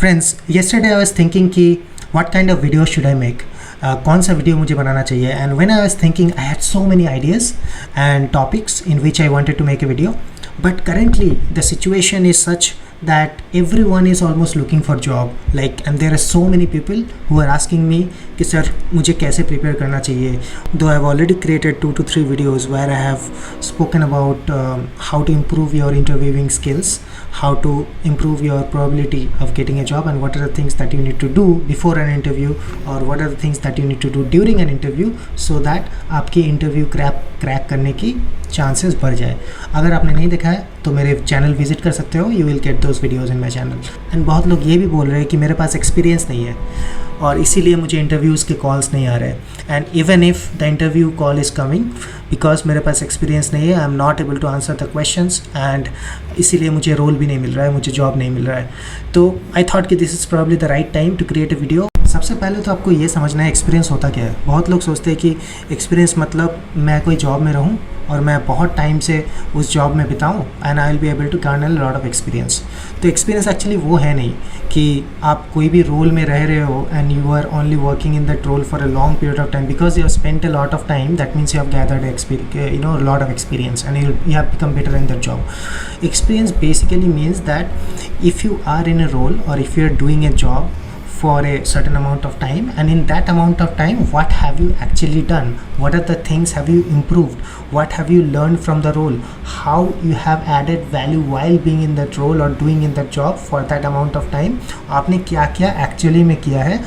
Friends, yesterday I was thinking कि what kind of video should I make? कौन सा video मुझे बनाना चाहिए. And when I was thinking, I had so many ideas and topics in which I wanted to make a video. But currently the situation is such that everyone is almost looking for job, and there are so many people who are asking me कि sir मुझे कैसे prepare करना चाहिए. Though I have already created 2 to 3 videos where I have spoken about how to improve your interviewing skills, how to improve your probability of getting a job, and what are the things that you need to do before an interview, or what are the things that you need to do during an interview so that आपकी interview crack करने की chances बढ़ जाए. अगर आपने नहीं देखा है तो मेरे चैनल विजिट कर सकते हो. You will get those videos in my channel. And बहुत लोग ये भी बोल रहे हैं कि मेरे पास एक्सपीरियंस नहीं है और इसीलिए मुझे इंटरव्यूज़ के कॉल्स नहीं आ रहे. And even if the interview call is coming, because मेरे पास एक्सपीरियंस नहीं है, I am not able to answer the questions, and इसीलिए मुझे रोल भी नहीं मिल रहा है, मुझे जॉब नहीं मिल रहा है. तो आई थॉट कि this is probably the right time to create a video. सबसे पहले तो आपको ये समझना है एक्सपीरियंस होता क्या है. बहुत लोग सोचते हैं कि एक्सपीरियंस मतलब मैं कोई जॉब में रहूँ और मैं बहुत टाइम से उस जॉब में बिताऊँ and I will be able to garner a lot of experience. तो एक्सपीरियंस एक्चुअली वो है नहीं कि आप कोई भी रोल में रह रहे हो and you are only working in that role for a long period of time because you have spent a lot of time. That means you have gathered lot of experience and you have become better in that job. Experience basically means that if you are in a role or if you are doing a job for a certain amount of time, and in that amount of time what have you actually done, what are the things have you improved, what have you learned from the role, how you have added value while being in that role or doing in that job for that amount of time. आपने क्या क्या actually में किया है.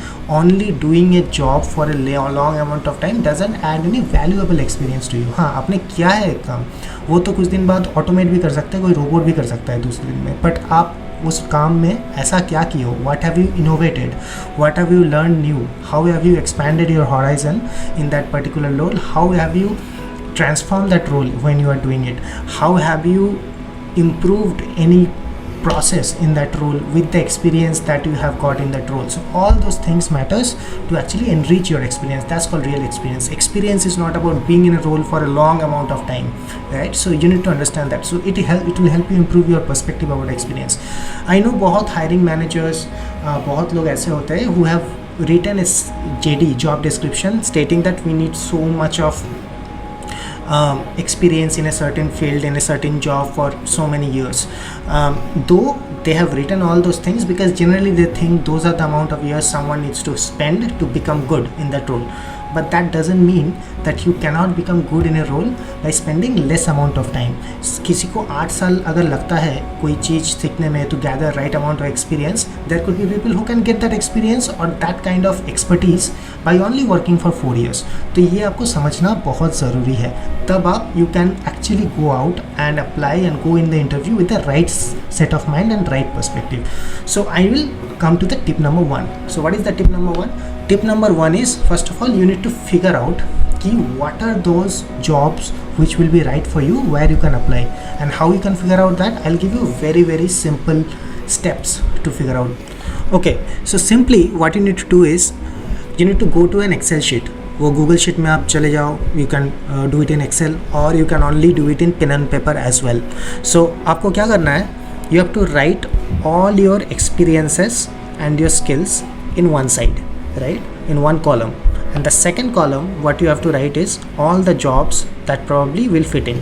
Only doing a job for a long amount of time doesn't add any valuable experience to you. हाँ, आपने किया है एक काम, वो तो कुछ दिन बाद ऑटोमेट भी कर सकते हैं, कोई रोबोट भी कर सकता है दूसरे दिन में, बट आप उस काम में ऐसा क्या किए हो. What have you innovated, what have you learn new, how have you expanded your horizon in that particular role, how have you transform that role when you are doing it, how have you improved any process in that role with the experience that you have got in that role. So all those things matters to actually enrich your experience. That's called real experience. Experience is not about being in a role for a long amount of time, right? So you need to understand that. So it will help you improve your perspective about experience. I know बहुत hiring managers, बहुत लोग ऐसे होते हैं who have written a JD, job description, stating that we need so much of experience in a certain field, in a certain job for so many years. Though they have written all those things because generally they think those are the amount of years someone needs to spend to become good in that role. But that doesn't mean that you cannot become good in a role by spending less amount of time. किसी को 8 साल अगर लगता है कोई चीज़ सीखने में to gather right amount of experience, there could be people who can get that experience or that kind of expertise by only working for 4 years. तो ये आपको समझना बहुत ज़रूरी है. तब आप you can actually go out and apply and go in the interview with the right set of mind and right perspective. So I will come to the tip number 1. So what is the tip number 1? Tip number 1 is, first of all, you need to figure out what are those jobs which will be right for you, where you can apply, and how you can figure out that. I'll give you very, very simple steps to figure out. Okay, so simply what you need to do is you need to go to an Excel sheet. वो Google sheet में आप चले जाओ, you can do it in Excel और you can only do it in pen and paper as well. So आपको क्या करना है, you have to write all your experiences and your skills in one side, right, in one column, and the second column what you have to write is all the jobs that probably will fit in.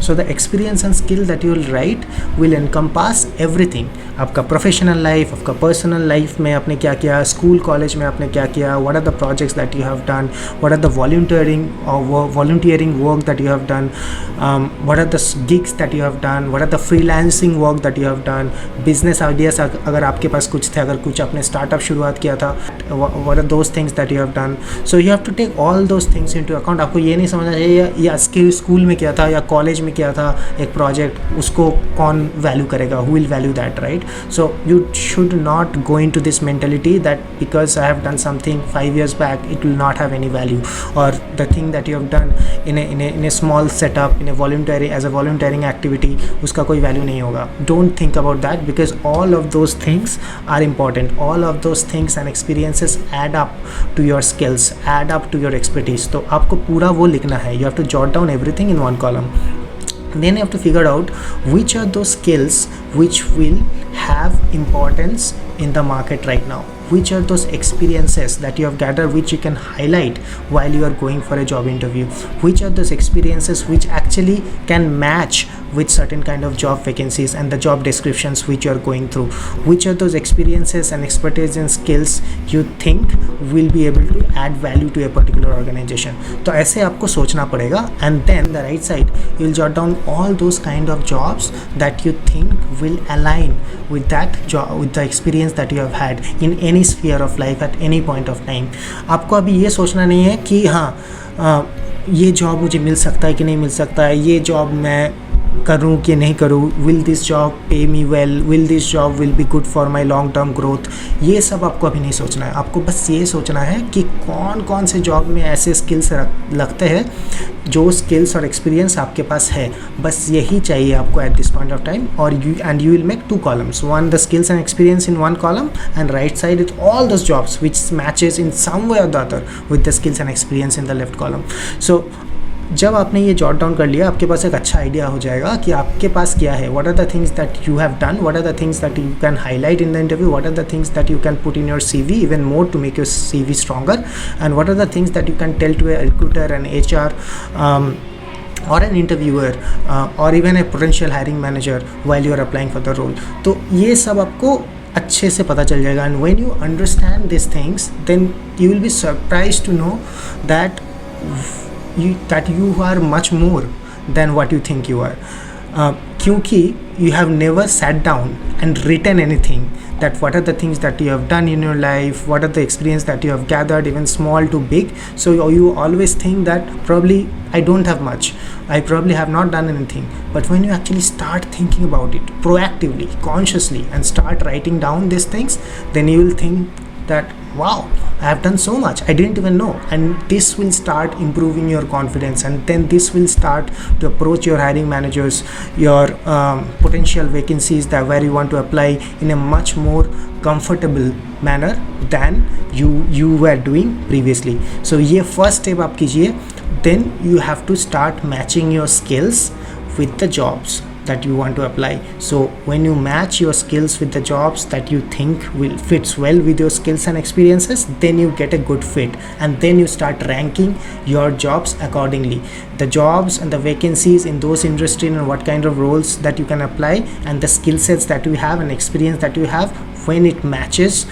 So the experience and skill that you will write will encompass everything. आपका professional life, आपका personal life में आपने क्या किया, school college में आपने क्या किया, what are the projects that you have done, what are the volunteering work that you have done, what are the gigs that you have done, what are the freelancing work that you have done, business ideas अगर आपके पास कुछ थे, अगर कुछ आपने startup शुरुआत किया था, what are those things that you have done. So you have to take all those things into account. आपको ये नहीं समझना चाहिए या स्कूल में किया था या कॉलेज में किया था एक प्रोजेक्ट, उसको कौन वैल्यू करेगा, who will value that, right. So you should not go into this mentality that because I have done something 5 years बैक it will not have any value, और the thing that you have done in a small setup, in a volunteering as a volunteering activity, उसका कोई value नहीं होगा. Don't think about that because all of those things are important. All of those things and experiences add up to your skills, add up to your expertise. तो आपको पूरा वो लिखना है. You have to jot down everything in one column. then you have to figure out which are those skills which will have importance in the market right now, which are those experiences that you have gathered which you can highlight while you are going for a job interview, which are those experiences which actually can match with certain kind of job vacancies and the job descriptions which you are going through, which are those experiences and expertise and skills you think will be able to add value to a particular organization. तो ऐसे आपको सोचना पड़ेगा, and then the right side you will jot down all those kind of jobs that you think will align with that job, with the experience that you have had in any sphere of life at any point of time. आपको अभी ये सोचना नहीं है कि हाँ ये job मुझे मिल सकता है कि नहीं मिल सकता है, ये जॉब मैं करूँ कि नहीं करूँ, विल दिस जॉब पे me well, will this job will be good for my long term growth, ये सब आपको अभी नहीं सोचना है. आपको बस ये सोचना है कि कौन कौन से जॉब में ऐसे स्किल्स लगते हैं जो स्किल्स और एक्सपीरियंस आपके पास है. बस यही चाहिए आपको at this point of time. और you will make 2 columns, one the skills and experience in one column, and right side with all those jobs which matches in some way or the other with the skills and experience in the left column. So जब आपने ये jot down कर लिया, आपके पास एक अच्छा idea हो जाएगा कि आपके पास क्या है, what are the things that you have done, what are the things that you can highlight in the interview, what are the things that you can put in your CV even more to make your CV stronger, and what are the things that you can tell to a recruiter and HR or an interviewer or even a potential hiring manager while you are applying for the role. तो ये सब आपको अच्छे से पता चल जाएगा. and when you understand these things, then you will be surprised to know that you are much more than what you think you are. क्योंकि you have never sat down and written anything that what are the things that you have done in your life, what are the experience that you have gathered, even small to big. So you always think that probably I don't have much, I probably have not done anything. But when you actually start thinking about it proactively, consciously, and start writing down these things, then you will think that wow, I have done so much, I didn't even know. And this will start improving your confidence, and then this will start to approach your hiring managers, your potential vacancies that where you want to apply in a much more comfortable manner than you were doing previously. So ये first step आप कीजिए. Then you have to start matching your skills with the jobs that you want to apply. So when you match your skills with the jobs that you think will fits well with your skills and experiences, then you get a good fit, and then you start ranking your jobs accordingly. The jobs and the vacancies in those industries and what kind of roles that you can apply, and the skill sets that you have and experience that you have, when it matches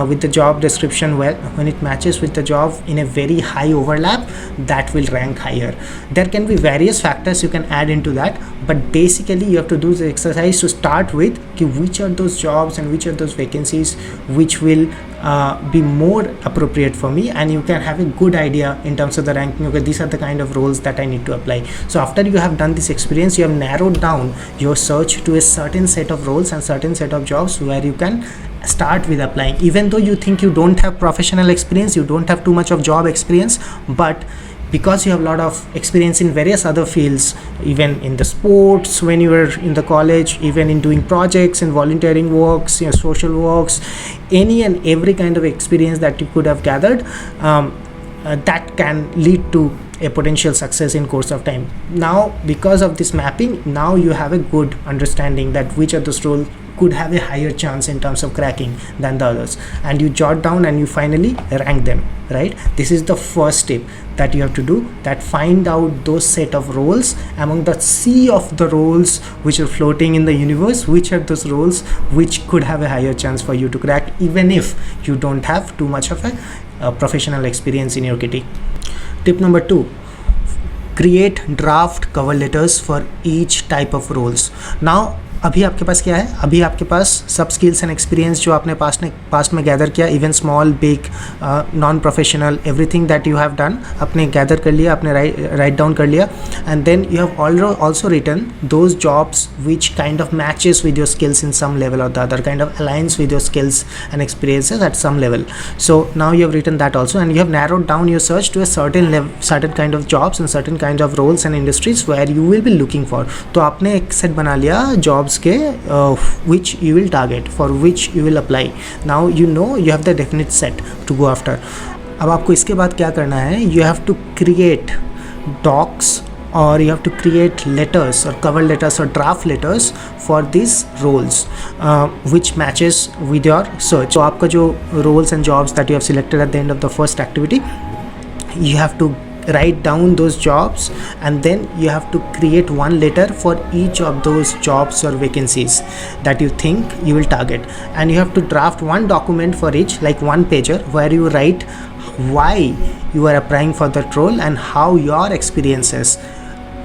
with the job description, when it matches with the job in a very high overlap, that will rank higher. There can be various factors you can add into that, but basically you have to do the exercise to start with which are those jobs and which are those vacancies which will be more appropriate for me, and you can have a good idea in terms of the ranking. Okay, these are the kind of roles that I need to apply. So after you have done this experience, you have narrowed down your search to a certain set of roles and certain set of jobs where you can start with applying. Even though you think you don't have professional experience, you don't have too much of job experience, but because you have a lot of experience in various other fields, even in the sports when you were in the college, even in doing projects and volunteering works, social works, any and every kind of experience that you could have gathered, that can lead to a potential success in course of time. Now because of this mapping, now you have a good understanding that which of those roles could have a higher chance in terms of cracking than the others, and you jot down and you finally rank them, right? This is the first step that you have to do, that find out those set of roles among the sea of the roles which are floating in the universe, which are those roles which could have a higher chance for you to crack, even if you don't have too much of a professional experience in your kitty. Tip number 2, create draft cover letters for each type of roles. Now अभी आपके पास क्या है, अभी आपके पास सब skills and experience जो आपने पास्ट में गैदर किया, even small big non professional, everything that you have done, आपने गैदर कर लिया, आपने राइट डाउन कर लिया, and then you have also written those jobs which kind of matches with your skills in some level और the other, kind of aligns with your skills and experiences at some level. So now you have written that also, and you have narrowed down your search to a certain kind of jobs and certain kind of roles and industries where you will be looking for. तो आपने एक set बना लिया jobs के which you will target, for which you will apply. Now you know you have the definite set to go after. अब आपको इसके बाद क्या करना है, you have to create docs or you have to create letters or cover letters or draft letters for these roles which matches with your search. So आपका जो roles and jobs that you have selected at the end of the first activity, you have to write down those jobs, and then you have to create one letter for each of those jobs or vacancies that you think you will target, and you have to draft one document for each, like one pager, where you write why you are applying for that role and how your experiences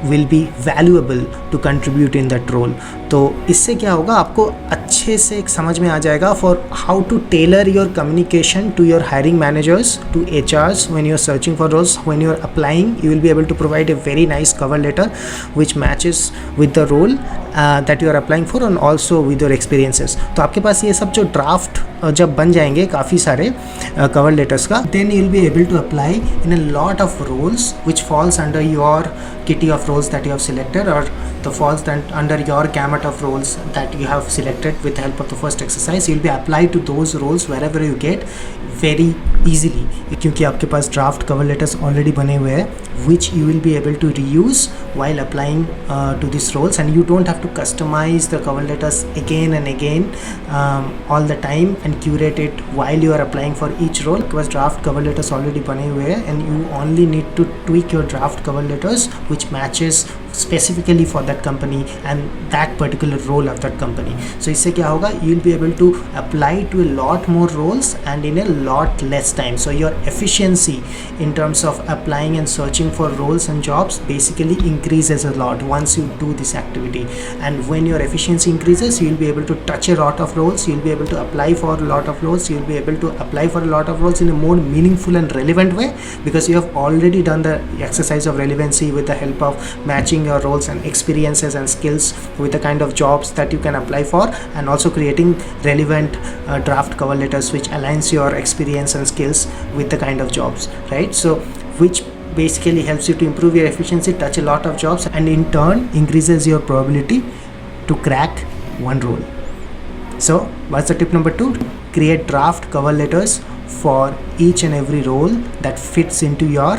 will be valuable to contribute in that role. तो इससे क्या होगा, आपको अच्छे से एक समझ में आ जाएगा for how to tailor your communication to your hiring managers, to HRs when you are searching for roles. When you are applying, you will be able to provide a very nice cover letter which matches with the role that you are applying for and also with your experiences. तो आपके पास ये सब जो draft जब बन जाएंगे काफ़ी सारे cover letters का, then you will be able to apply in a lot of roles which falls under your kitty of roles that you have selected, or the falls that under your gamut of roles that you have selected with the help of the first exercise. You will be applied to those roles wherever you get very easily, क्योंकि आपके पास draft cover letters already बने हुए हैं which you will be able to reuse while applying to these roles, and you don't have to customize the cover letters again and again all the time and curate it while you are applying for each role, because draft cover letters already बने हुए हैं and you only need to tweak your draft cover letters which matches specifically for that company and that particular role of that company. So इससे क्या होगा, you will be able to apply to a lot more roles and in a lot less time. So your efficiency in terms of applying and searching for roles and jobs basically increases a lot once you do this activity. And when your efficiency increases, you will be able to touch a lot of roles, you will be able to apply for a lot of roles, you will be able to apply for a lot of roles in a more meaningful and relevant way, because you have already done the exercise of relevancy with the help of matching your roles and experiences and skills with the kind of jobs that you can apply for, and also creating relevant draft cover letters which aligns your experience and skills with the kind of jobs, right? So which basically helps you to improve your efficiency, touch a lot of jobs, and in turn increases your probability to crack one role. So what's the tip number 2? Create draft cover letters for each and every role that fits into your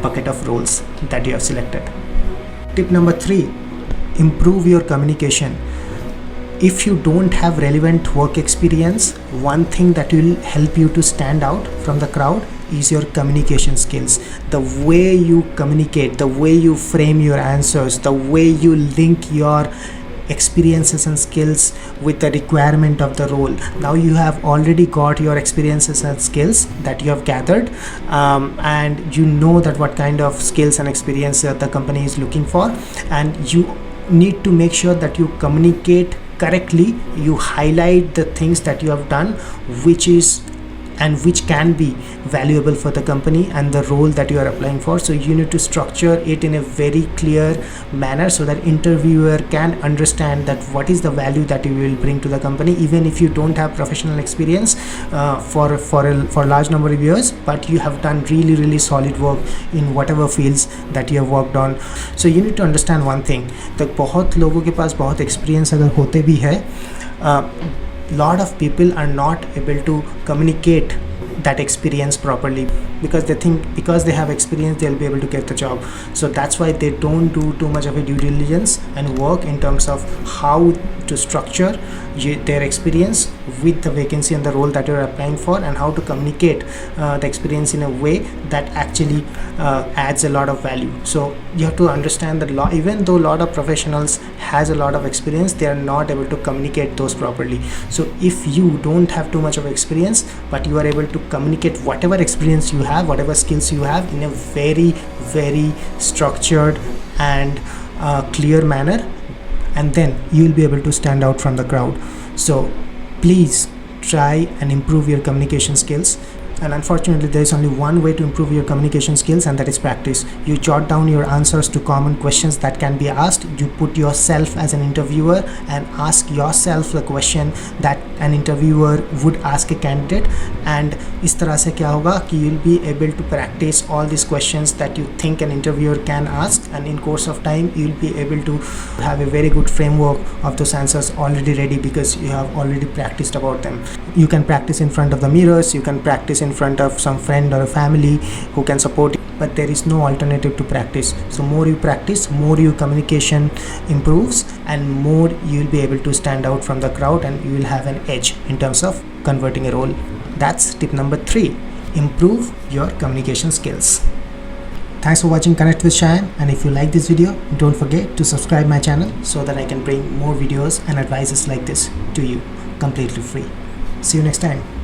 bucket of roles that you have selected. Tip number 3, improve your communication. If you don't have relevant work experience, one thing that will help you to stand out from the crowd is your communication skills. The way you communicate, the way you frame your answers, the way you link your experiences and skills with the requirement of the role. Now you have already got your experiences and skills that you have gathered, and you know that what kind of skills and experience the company is looking for, and you need to make sure that you communicate correctly. You highlight the things that you have done which can be valuable for the company and the role that you are applying for. So you need to structure it in a very clear manner so that interviewer can understand that what is the value that you will bring to the company, even if you don't have professional experience for a large number of years, but you have done really solid work in whatever fields that you have worked on. So you need to understand one thing, that बहुत लोगों के पास बहुत experience अगर होते भी है, lot of people are not able to communicate that experience properly, because they think because they have experience they'll be able to get the job. So that's why they don't do too much of a due diligence and work in terms of how to structure their experience with the vacancy and the role that you're applying for, and how to communicate the experience in a way that actually adds a lot of value. So you have to understand that even though a lot of professionals has a lot of experience, they are not able to communicate those properly. So if you don't have too much of experience but you are able to communicate whatever experience you have, whatever skills you have, in a very structured and clear manner, and then you will be able to stand out from the crowd. So please try and improve your communication skills. And unfortunately, there is only one way to improve your communication skills, and that is practice. You jot down your answers to common questions that can be asked. You put yourself as an interviewer and ask yourself the question that an interviewer would ask a candidate. And इस तरह से क्या होगा कि you will be able to practice all these questions that you think an interviewer can ask, and in course of time you will be able to have a very good framework of those answers already ready, because you have already practiced about them. You can practice in front of the mirrors, you can practice in front of some friend or a family who can support you, but there is no alternative to practice. So more you practice, more your communication improves, and more you will be able to stand out from the crowd, and you will have an edge in terms of converting a role. That's tip number 3. Improve your communication skills. Thanks for watching Connect with Cheyenne, and if you like this video, don't forget to subscribe my channel so that I can bring more videos and advices like this to you completely free. See you next time.